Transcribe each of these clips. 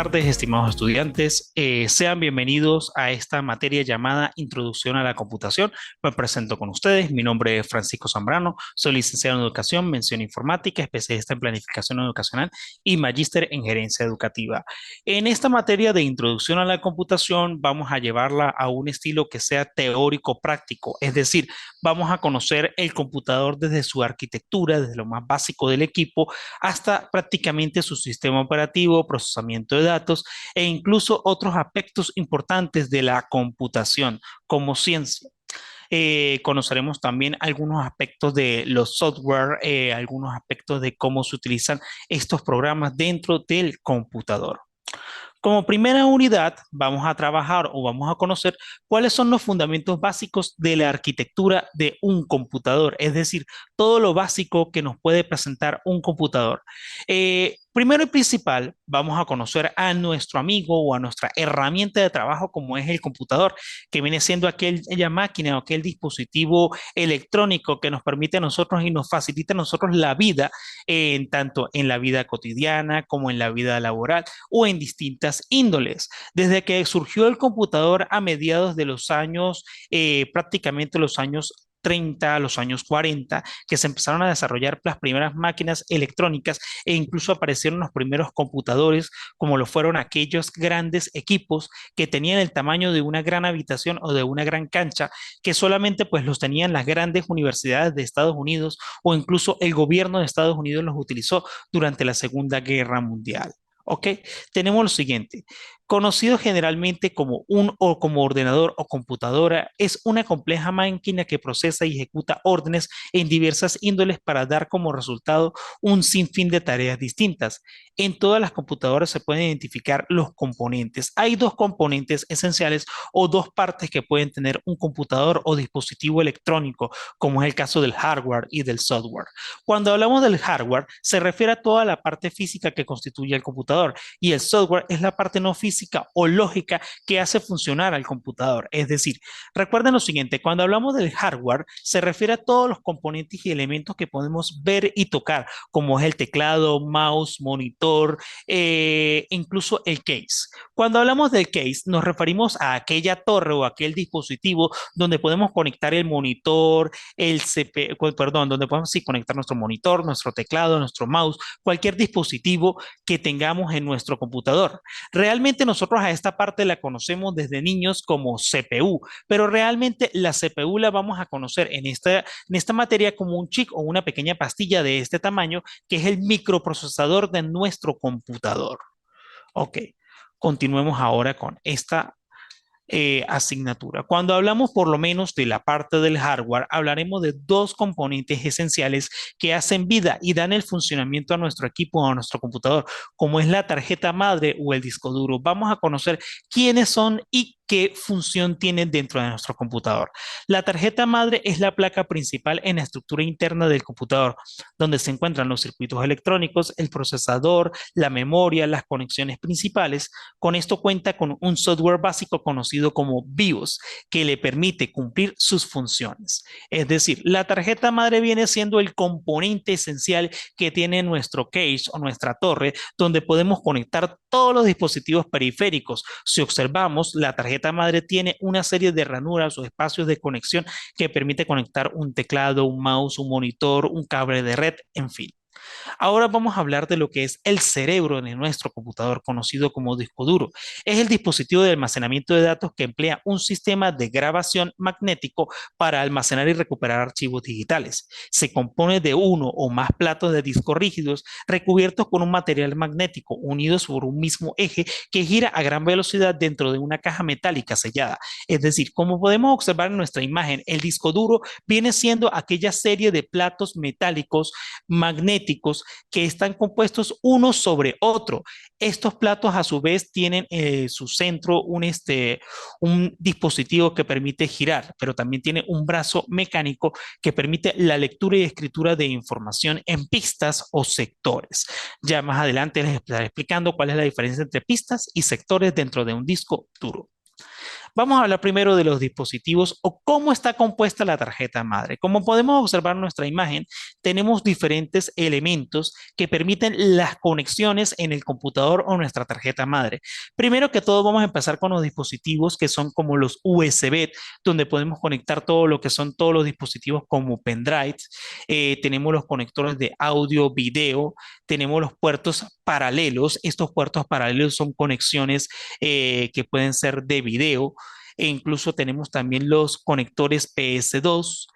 tardes, estimados estudiantes. Sean bienvenidos a esta materia llamada Introducción a la Computación. Me presento con ustedes. Mi nombre es Francisco Zambrano. Soy licenciado en Educación, mención informática, especialista en planificación educacional y magíster en gerencia educativa. En esta materia de Introducción a la Computación vamos a llevarla a un estilo que sea teórico práctico, es decir, vamos a conocer el computador desde su arquitectura, desde lo más básico del equipo, hasta prácticamente su sistema operativo, procesamiento de datos e incluso otros aspectos importantes de la computación como ciencia. Conoceremos también algunos aspectos de los software, algunos aspectos de cómo se utilizan estos programas dentro del computador. Como primera unidad, vamos a trabajar o vamos a conocer cuáles son los fundamentos básicos de la arquitectura de un computador, es decir, todo lo básico que nos puede presentar un computador. Primero y principal, vamos a conocer a nuestro amigo o a nuestra herramienta de trabajo como es el computador, que viene siendo aquella máquina o aquel dispositivo electrónico que nos permite a nosotros y nos facilita a nosotros la vida, tanto en la vida cotidiana como en la vida laboral o en distintas índoles. Desde que surgió el computador a mediados de los años, prácticamente los años 30, los años 40, que se empezaron a desarrollar las primeras máquinas electrónicas e incluso aparecieron los primeros computadores, como lo fueron aquellos grandes equipos que tenían el tamaño de una gran habitación o de una gran cancha, que solamente pues los tenían las grandes universidades de Estados Unidos o incluso el gobierno de Estados Unidos los utilizó durante la Segunda Guerra Mundial. ¿Ok? Tenemos lo siguiente. Conocido generalmente como un o como ordenador o computadora, es una compleja máquina que procesa y ejecuta órdenes en diversas índoles para dar como resultado un sinfín de tareas distintas. En todas las computadoras se pueden identificar los componentes. Hay dos componentes esenciales o dos partes que pueden tener un computador o dispositivo electrónico, como es el caso del hardware y del software. Cuando hablamos del hardware, se refiere a toda la parte física que constituye el computador y el software es la parte no física o lógica que hace funcionar al computador. Es decir, recuerden lo siguiente, cuando hablamos del hardware, se refiere a todos los componentes y elementos que podemos ver y tocar, como es el teclado, mouse, monitor, incluso el case. Cuando hablamos del case, nos referimos a aquella torre o aquel dispositivo donde podemos conectar el monitor, el CPU, perdón, donde podemos sí, conectar nuestro monitor, nuestro teclado, nuestro mouse, cualquier dispositivo que tengamos en nuestro computador. Realmente nosotros a esta parte la conocemos desde niños como CPU, pero realmente la CPU la vamos a conocer en esta materia como un chip o una pequeña pastilla de este tamaño que es el microprocesador de nuestro computador. Ok, continuemos ahora con esta asignatura. Cuando hablamos por lo menos de la parte del hardware, hablaremos de dos componentes esenciales que hacen vida y dan el funcionamiento a nuestro equipo o a nuestro computador, como es la tarjeta madre o el disco duro. Vamos a conocer quiénes son y qué función tienen dentro de nuestro computador. La tarjeta madre es la placa principal en la estructura interna del computador, donde se encuentran los circuitos electrónicos, el procesador, la memoria, las conexiones principales. Con esto cuenta con un software básico conocido como BIOS, que le permite cumplir sus funciones. Es decir, la tarjeta madre viene siendo el componente esencial que tiene nuestro case o nuestra torre, donde podemos conectar todos los dispositivos periféricos. Si observamos, la tarjeta madre tiene una serie de ranuras o espacios de conexión que permite conectar un teclado, un mouse, un monitor, un cable de red, en fin. Ahora vamos a hablar de lo que es el cerebro de nuestro computador, conocido como disco duro. Es el dispositivo de almacenamiento de datos que emplea un sistema de grabación magnético para almacenar y recuperar archivos digitales. Se compone de uno o más platos de discos rígidos recubiertos con un material magnético unidos por un mismo eje que gira a gran velocidad dentro de una caja metálica sellada. Es decir, como podemos observar en nuestra imagen, el disco duro viene siendo aquella serie de platos metálicos magnéticos que están compuestos uno sobre otro. Estos platos a su vez tienen su centro un dispositivo que permite girar, pero también tiene un brazo mecánico que permite la lectura y escritura de información en pistas o sectores. Ya más adelante les estaré explicando cuál es la diferencia entre pistas y sectores dentro de un disco duro. Vamos a hablar primero de los dispositivos o cómo está compuesta la tarjeta madre. Como podemos observar en nuestra imagen, tenemos diferentes elementos que permiten las conexiones en el computador o nuestra tarjeta madre. Primero que todo, vamos a empezar con los dispositivos que son como los USB, donde podemos conectar todo lo que son todos los dispositivos como pendrives. Tenemos los conectores de audio, video, tenemos los puertos paralelos. Estos puertos paralelos son conexiones que pueden ser de video e incluso tenemos también los conectores PS2,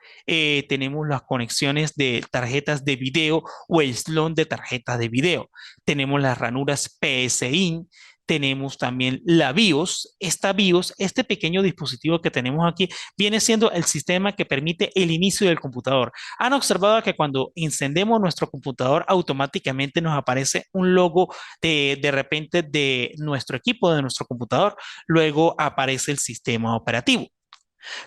tenemos las conexiones de tarjetas de video o el slot de tarjetas de video, tenemos las ranuras PSIN, tenemos también la BIOS. Esta BIOS, este pequeño dispositivo que tenemos aquí, viene siendo el sistema que permite el inicio del computador. Han observado que cuando encendemos nuestro computador, automáticamente nos aparece un logo de repente de nuestro equipo, de nuestro computador. Luego aparece el sistema operativo.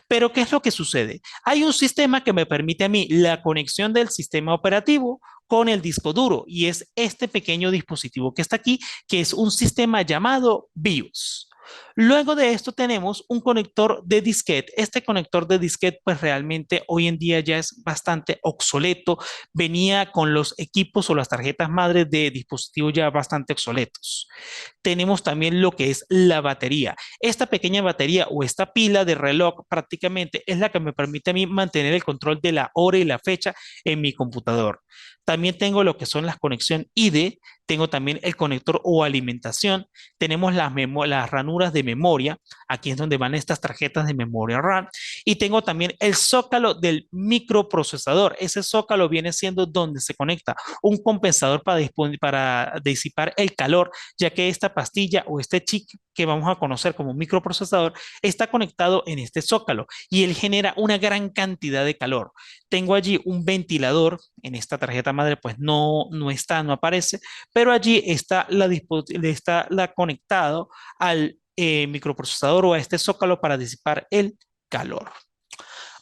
Pero ¿qué es lo que sucede? Hay un sistema que me permite a mí la conexión del sistema operativo con el disco duro y es este pequeño dispositivo que está aquí, que es un sistema llamado BIOS. Luego de esto tenemos un conector de disquete. Este conector de disquete pues realmente hoy en día ya es bastante obsoleto. Venía con los equipos o las tarjetas madres de dispositivos ya bastante obsoletos. Tenemos también lo que es la batería. Esta pequeña batería o esta pila de reloj prácticamente es la que me permite a mí mantener el control de la hora y la fecha en mi computador. También tengo lo que son las conexiones ID, tengo también el conector o alimentación, tenemos las ranuras de memoria, aquí es donde van estas tarjetas de memoria RAM, y tengo también el zócalo del microprocesador. Ese zócalo viene siendo donde se conecta un compensador para disipar el calor, ya que esta pastilla o este chip que vamos a conocer como microprocesador está conectado en este zócalo y él genera una gran cantidad de calor. Tengo allí un ventilador, en esta tarjeta madre pues no está, no aparece, pero allí está conectado al microprocesador o a este zócalo para disipar el calor.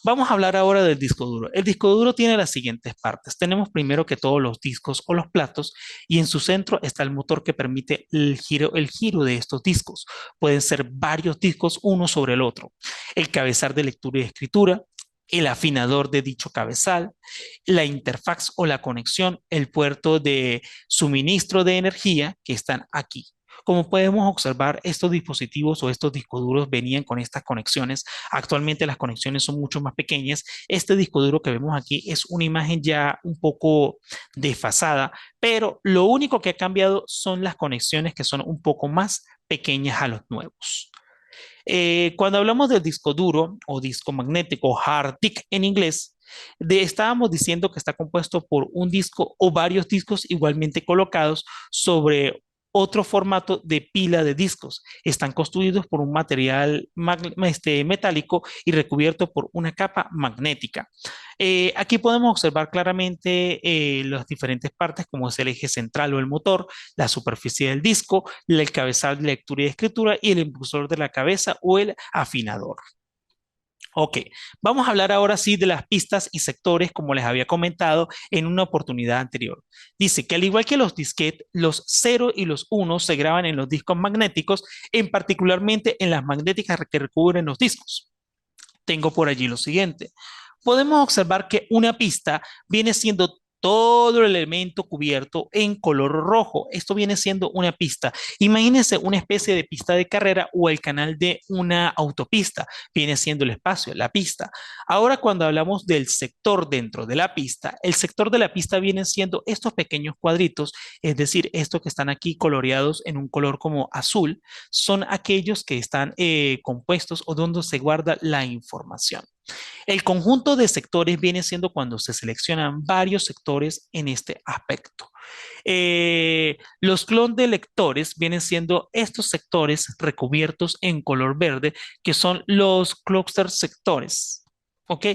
Vamos a hablar ahora del disco duro. El disco duro tiene las siguientes partes. Tenemos primero que todos los discos o los platos y en su centro está el motor que permite el giro de estos discos. Pueden ser varios discos uno sobre el otro. El cabezal de lectura y escritura, el afinador de dicho cabezal, la interfaz o la conexión, el puerto de suministro de energía que están aquí. Como podemos observar, estos dispositivos o estos discos duros venían con estas conexiones. Actualmente las conexiones son mucho más pequeñas. Este disco duro que vemos aquí es una imagen ya un poco desfasada, pero lo único que ha cambiado son las conexiones que son un poco más pequeñas a los nuevos. Cuando hablamos del disco duro o disco magnético, hard disk en inglés, estábamos diciendo que está compuesto por un disco o varios discos igualmente colocados sobre otro formato de pila de discos. Están construidos por un material metálico y recubierto por una capa magnética. Aquí podemos observar claramente las diferentes partes como es el eje central o el motor, la superficie del disco, el cabezal de lectura y escritura y el impulsor de la cabeza o el afinador. Ok, vamos a hablar ahora sí de las pistas y sectores, como les había comentado en una oportunidad anterior. Dice que al igual que los disquetes, los 0 y los 1 se graban en los discos magnéticos, en particularmente en las magnéticas que recubren los discos. Tengo por allí lo siguiente. Podemos observar que una pista viene siendo todo el elemento cubierto en color rojo. Esto viene siendo una pista. Imagínense una especie de pista de carrera o el canal de una autopista. Viene siendo el espacio, la pista. Ahora, cuando hablamos del sector dentro de la pista, el sector de la pista viene siendo estos pequeños cuadritos, es decir, estos que están aquí coloreados en un color como azul, son aquellos que están compuestos o donde se guarda la información. El conjunto de sectores viene siendo cuando se seleccionan varios sectores en este aspecto. Los clon de lectores vienen siendo estos sectores recubiertos en color verde, que son los cluster sectores. ¿Ok?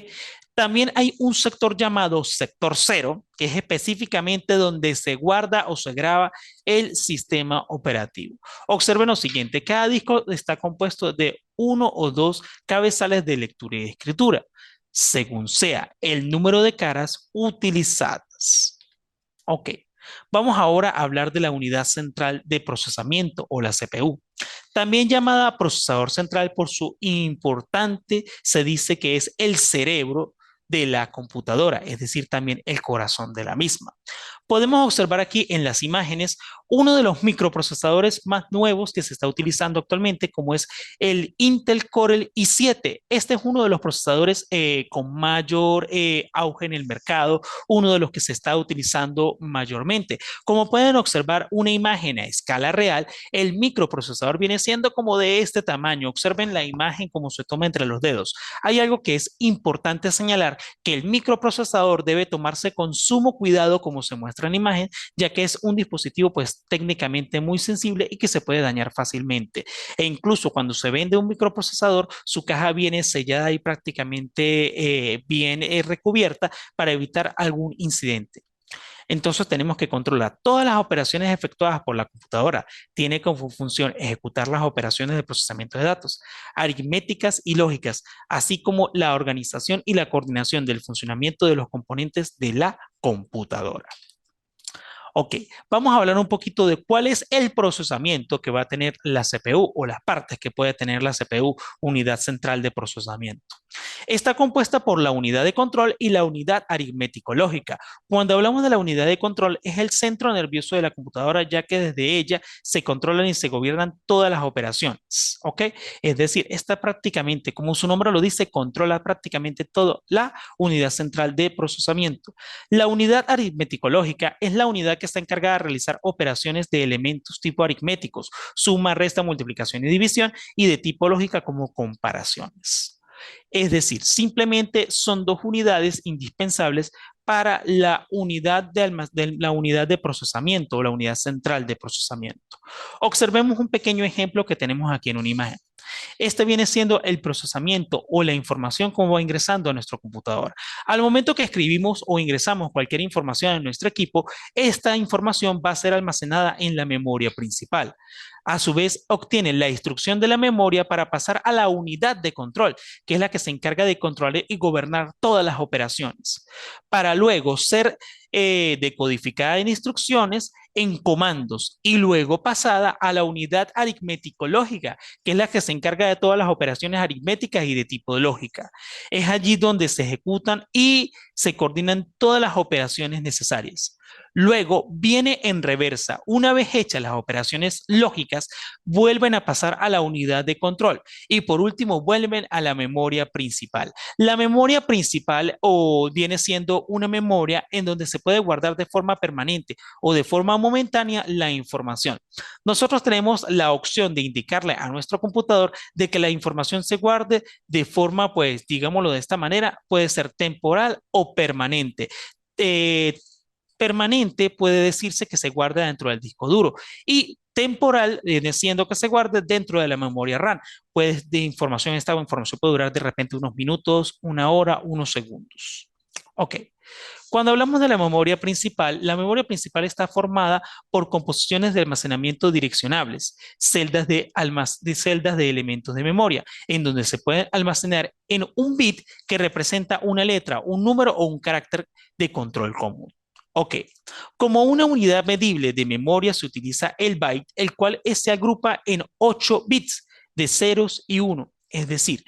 También hay un sector llamado sector cero, que es específicamente donde se guarda o se graba el sistema operativo. Observen lo siguiente, cada disco está compuesto de uno o dos cabezales de lectura y escritura, según sea el número de caras utilizadas. Ok. Vamos ahora a hablar de la unidad central de procesamiento o la CPU. También llamada procesador central por su importante, se dice que es el cerebro de la computadora, es decir, también el corazón de la misma. Podemos observar aquí en las imágenes uno de los microprocesadores más nuevos que se está utilizando actualmente, como es el Intel Core i7. Este es uno de los procesadores con mayor auge en el mercado, uno de los que se está utilizando mayormente. Como pueden observar una imagen a escala real, el microprocesador viene siendo como de este tamaño. Observen la imagen como se toma entre los dedos. Hay algo que es importante señalar, que el microprocesador debe tomarse con sumo cuidado como se muestra en la imagen, ya que es un dispositivo pues técnicamente muy sensible y que se puede dañar fácilmente. E incluso cuando se vende un microprocesador, su caja viene sellada y prácticamente bien recubierta para evitar algún incidente. Entonces tenemos que controlar todas las operaciones efectuadas por la computadora. Tiene como función ejecutar las operaciones de procesamiento de datos, aritméticas y lógicas, así como la organización y la coordinación del funcionamiento de los componentes de la computadora. Ok, vamos a hablar un poquito de cuál es el procesamiento que va a tener la CPU o las partes que puede tener la CPU, unidad central de procesamiento. Está compuesta por la unidad de control y la unidad aritmético-lógica. Cuando hablamos de la unidad de control, es el centro nervioso de la computadora, ya que desde ella se controlan y se gobiernan todas las operaciones. ¿Ok? Es decir, está prácticamente, como su nombre lo dice, controla prácticamente todo la unidad central de procesamiento. La unidad aritmético-lógica es la unidad que está encargada de realizar operaciones de elementos tipo aritméticos, suma, resta, multiplicación y división, y de tipo lógica como comparaciones. Es decir, simplemente son dos unidades indispensables para la unidad la unidad de procesamiento o la unidad central de procesamiento. Observemos un pequeño ejemplo que tenemos aquí en una imagen. Este viene siendo el procesamiento o la información como va ingresando a nuestro computador. Al momento que escribimos o ingresamos cualquier información en nuestro equipo, esta información va a ser almacenada en la memoria principal. A su vez, obtiene la instrucción de la memoria para pasar a la unidad de control, que es la que se encarga de controlar y gobernar todas las operaciones, para luego ser decodificada en instrucciones, en comandos y luego pasada a la unidad aritmético-lógica, que es la que se encarga de todas las operaciones aritméticas y de tipo lógica. Es allí donde se ejecutan y se coordinan todas las operaciones necesarias. Luego viene en reversa. Una vez hechas las operaciones lógicas, vuelven a pasar a la unidad de control y por último vuelven a la memoria principal. La memoria principal viene siendo una memoria en donde se puede guardar de forma permanente o de forma momentánea la información. Nosotros tenemos la opción de indicarle a nuestro computador de que la información se guarde de forma, pues, digámoslo de esta manera, puede ser temporal o permanente. Eh, Permanente puede decirse que se guarda dentro del disco duro y temporal viene siendo que se guarde dentro de la memoria RAM. Pues de información, esta información puede durar de repente unos minutos, una hora, unos segundos. Ok. Cuando hablamos de la memoria principal está formada por composiciones de almacenamiento direccionables, celdas de elementos de memoria, en donde se pueden almacenar en un bit que representa una letra, un número o un carácter de control común. Ok, como una unidad medible de memoria se utiliza el byte, el cual se agrupa en 8 bits de ceros y 1. Es decir,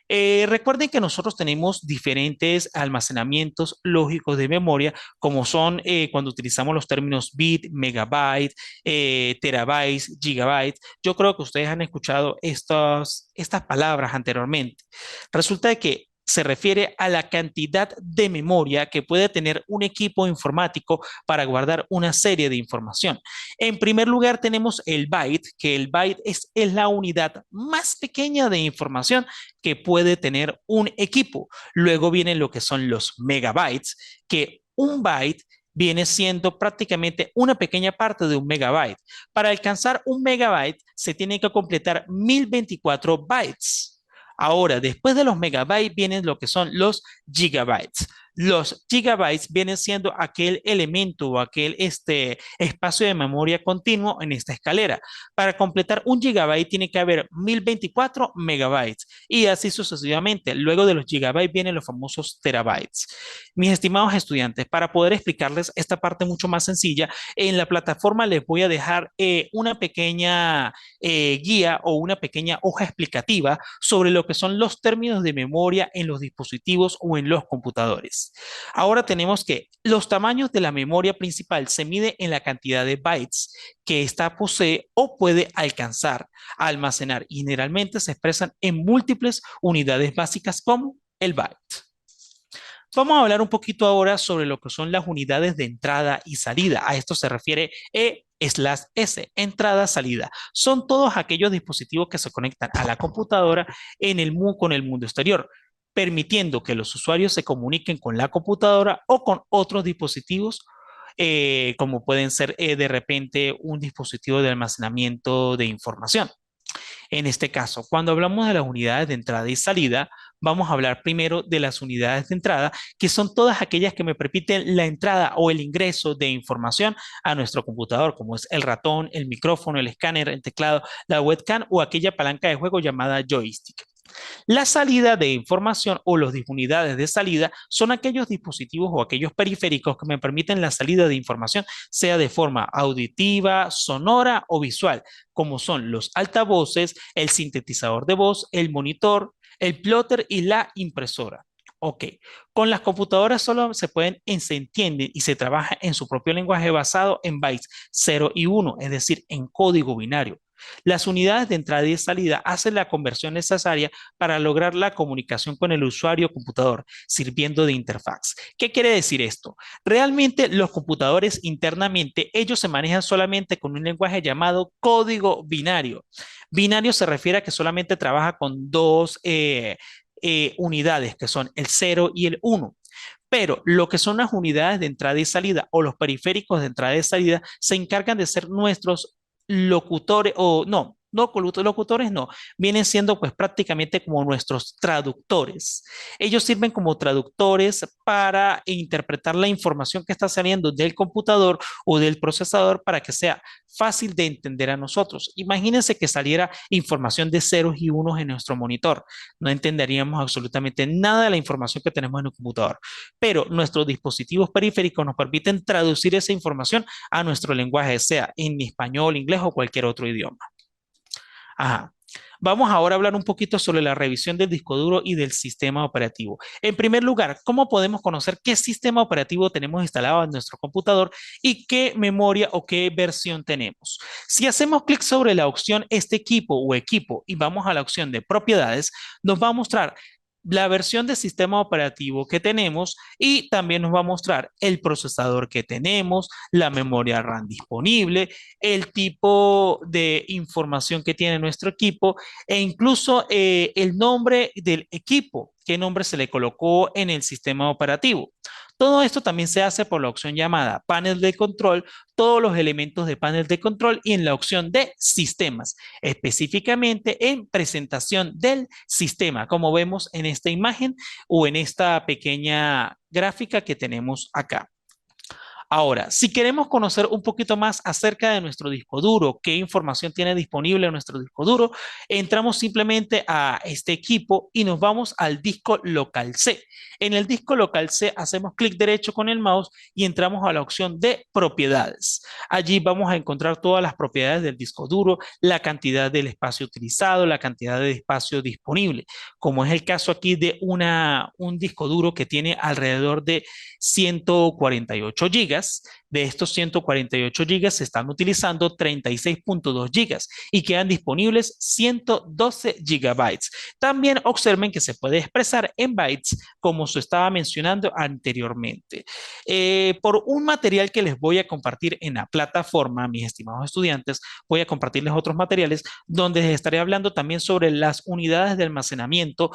recuerden que nosotros tenemos diferentes almacenamientos lógicos de memoria, como son cuando utilizamos los términos bit, megabyte, terabytes, gigabytes. Yo creo que ustedes han escuchado estas palabras anteriormente. Resulta de que se refiere a la cantidad de memoria que puede tener un equipo informático para guardar una serie de información. En primer lugar tenemos el byte, que el byte es la unidad más pequeña de información que puede tener un equipo. Luego vienen lo que son los megabytes, que un byte viene siendo prácticamente una pequeña parte de un megabyte. Para alcanzar un megabyte se tiene que completar 1024 bytes. Ahora, después de los megabytes vienen lo que son los gigabytes. Los gigabytes vienen siendo aquel elemento o aquel espacio de memoria continuo en esta escalera. Para completar un gigabyte tiene que haber 1024 megabytes y así sucesivamente. Luego de los gigabytes vienen los famosos terabytes. Mis estimados estudiantes, para poder explicarles esta parte mucho más sencilla, en la plataforma les voy a dejar una pequeña guía o una pequeña hoja explicativa sobre lo que son los términos de memoria en los dispositivos o en los computadores. Ahora tenemos que los tamaños de la memoria principal se mide en la cantidad de bytes que ésta posee o puede alcanzar a almacenar y generalmente se expresan en múltiples unidades básicas como el byte. Vamos a hablar un poquito ahora sobre lo que son las unidades de entrada y salida. A esto se refiere E/S, entrada, salida. Son todos aquellos dispositivos que se conectan a la computadora con el mundo exterior, permitiendo que los usuarios se comuniquen con la computadora o con otros dispositivos, como pueden ser de repente un dispositivo de almacenamiento de información. En este caso, cuando hablamos de las unidades de entrada y salida, vamos a hablar primero de las unidades de entrada, que son todas aquellas que me permiten la entrada o el ingreso de información a nuestro computador, como es el ratón, el micrófono, el escáner, el teclado, la webcam o aquella palanca de juego llamada joystick. La salida de información o las unidades de salida son aquellos dispositivos o aquellos periféricos que me permiten la salida de información, sea de forma auditiva, sonora o visual, como son los altavoces, el sintetizador de voz, el monitor, el plotter y la impresora. Ok, con las computadoras solo se entienden y se trabaja en su propio lenguaje basado en bytes 0 y 1, es decir, en código binario. Las unidades de entrada y salida hacen la conversión necesaria para lograr la comunicación con el usuario computador, sirviendo de interfaz. ¿Qué quiere decir esto? Realmente los computadores internamente, ellos se manejan solamente con un lenguaje llamado código binario. Binario se refiere a que solamente trabaja con dos unidades, que son el 0 y el 1. Pero lo que son las unidades de entrada y salida o los periféricos de entrada y salida se encargan de ser nuestros locutores o no, locutores no, vienen siendo pues prácticamente como nuestros traductores. Ellos sirven como traductores para interpretar la información que está saliendo del computador o del procesador para que sea fácil de entender a nosotros. Imagínense que saliera información de ceros y unos en nuestro monitor. No entenderíamos absolutamente nada de la información que tenemos en el computador. Pero nuestros dispositivos periféricos nos permiten traducir esa información a nuestro lenguaje, sea en español, inglés o cualquier otro idioma. Ajá. Vamos ahora a hablar un poquito sobre la revisión del disco duro y del sistema operativo. En primer lugar, ¿cómo podemos conocer qué sistema operativo tenemos instalado en nuestro computador y qué memoria o qué versión tenemos? Si hacemos clic sobre la opción este equipo o equipo y vamos a la opción de propiedades, nos va a mostrar la versión de sistema operativo que tenemos y también nos va a mostrar el procesador que tenemos, la memoria RAM disponible, el tipo de información que tiene nuestro equipo e incluso el nombre del equipo, qué nombre se le colocó en el sistema operativo. Todo esto también se hace por la opción llamada panel de control, todos los elementos de panel de control y en la opción de sistemas, específicamente en presentación del sistema, como vemos en esta imagen o en esta pequeña gráfica que tenemos acá. Ahora, si queremos conocer un poquito más acerca de nuestro disco duro, qué información tiene disponible en nuestro disco duro, entramos simplemente a este equipo y nos vamos al disco local C. En el disco local C hacemos clic derecho con el mouse y entramos a la opción de propiedades. Allí vamos a encontrar todas las propiedades del disco duro, la cantidad del espacio utilizado, la cantidad de espacio disponible, como es el caso aquí de un disco duro que tiene alrededor de 148 gigas. De estos 148 gigas se están utilizando 36.2 gigas y quedan disponibles 112 gigabytes. También observen que se puede expresar en bytes como se estaba mencionando anteriormente. Por un material que les voy a compartir en la plataforma, mis estimados estudiantes, voy a compartirles otros materiales donde les estaré hablando también sobre las unidades de almacenamiento,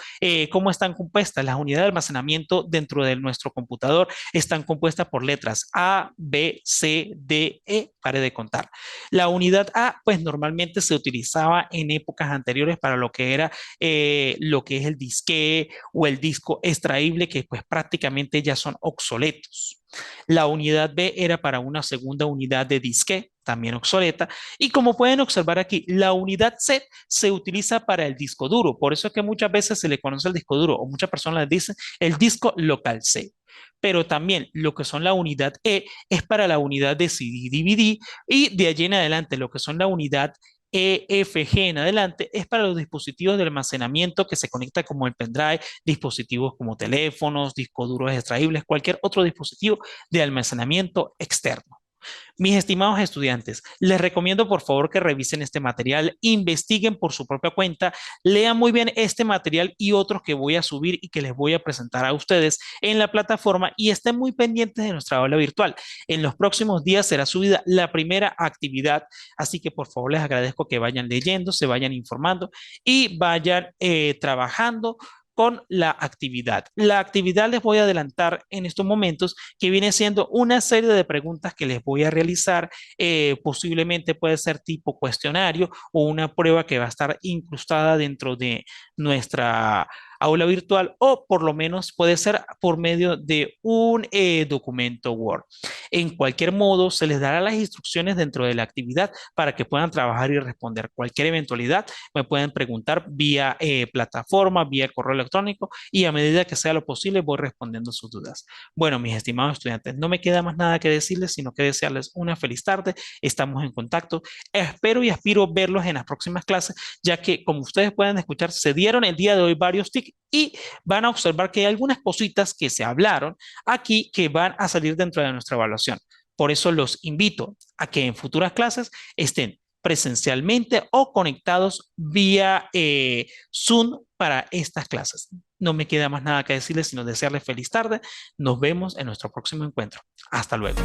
cómo están compuestas. Las unidades de almacenamiento dentro de nuestro computador están compuestas por letras A, A, B, C, D, E, pare de contar. La unidad A, pues normalmente se utilizaba en épocas anteriores para lo que es el disque o el disco extraíble, que pues prácticamente ya son obsoletos. La unidad B era para una segunda unidad de disque, también obsoleta. Y como pueden observar aquí, la unidad C se utiliza para el disco duro. Por eso es que muchas veces se le conoce el disco duro o muchas personas le dicen el disco local C. Pero también lo que son la unidad E es para la unidad de CD-DVD y de allí en adelante lo que son la unidad EFG en adelante es para los dispositivos de almacenamiento que se conecta como el pendrive, dispositivos como teléfonos, discos duros extraíbles, cualquier otro dispositivo de almacenamiento externo. Mis estimados estudiantes, les recomiendo por favor que revisen este material, investiguen por su propia cuenta, lean muy bien este material y otros que voy a subir y que les voy a presentar a ustedes en la plataforma y estén muy pendientes de nuestra aula virtual. En los próximos días será subida la primera actividad, así que por favor les agradezco que vayan leyendo, se vayan informando y vayan trabajando con la actividad. La actividad les voy a adelantar en estos momentos que viene siendo una serie de preguntas que les voy a realizar. Posiblemente puede ser tipo cuestionario o una prueba que va a estar incrustada dentro de nuestra aula virtual o por lo menos puede ser por medio de un documento Word. En cualquier modo, se les dará las instrucciones dentro de la actividad para que puedan trabajar y responder cualquier eventualidad. Me pueden preguntar vía plataforma, vía correo electrónico y a medida que sea lo posible voy respondiendo sus dudas. Bueno, mis estimados estudiantes, no me queda más nada que decirles, sino que desearles una feliz tarde. Estamos en contacto. Espero y aspiro verlos en las próximas clases, ya que como ustedes pueden escuchar, se dieron el día de hoy varios tics y van a observar que hay algunas cositas que se hablaron aquí que van a salir dentro de nuestra evaluación. Por eso los invito a que en futuras clases estén presencialmente o conectados vía Zoom para estas clases. No me queda más nada que decirles, sino desearles feliz tarde. Nos vemos en nuestro próximo encuentro. Hasta luego.